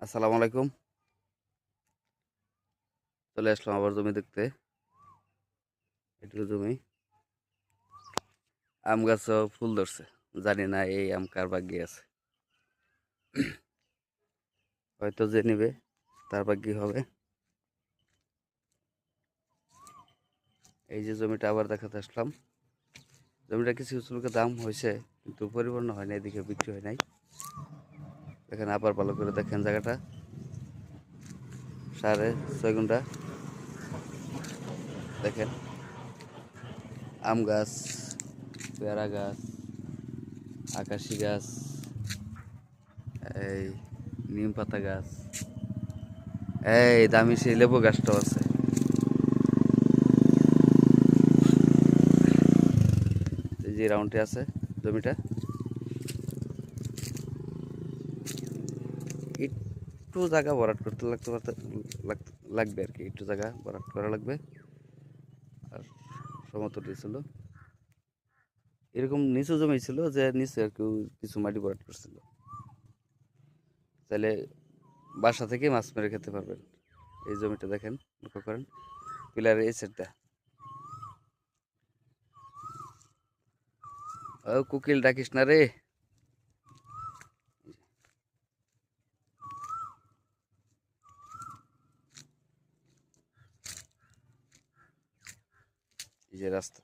আসসালামু আলাইকুম। চলে আসলাম আবার জমি দেখতে। এটুকু জমি আম গাছও ফুল ধরছে। জানি না এই আম কার ভাগ্যে আছে। হয়তো যে নিবে তার ভাগ্যে হবে। এই যে জমিটা আবার দেখাতে আসলাম। জমিটা কিছু কিছু লোকের দাম হয়েছে, কিন্তু পরিপূর্ণ হয় নাই, এদিকে বিক্রি হয় নাই। দেখেন আবার ভালো করে দেখেন জায়গাটা। 6.5 গুণ্টা। দেখেন আম গাছ, পেয়ারা গাছ, আকাশি গাছ, এই নিম পাতা গাছ, এই দামি সেই লেবু গাছটাও আছে। এই যে রাউন্ডে আছে জমিটা। একটু জায়গা ভরাট করতে লাগবে আর কি, একটু জায়গা ভরাট করা লাগবে। আর সমতল ছিল, এরকম নিচু জমি ছিল যে নিচে আর কেউ কিছু মাটি ভরাট করছিল। তাহলে বাসা থেকে মাছ মেরে খেতে পারবেন। এই জমিটা দেখেন, লক্ষ্য করেন পিলারের এই সাইডটা। ও কুকিল ডাকিস না রে। এই যে রাস্তা।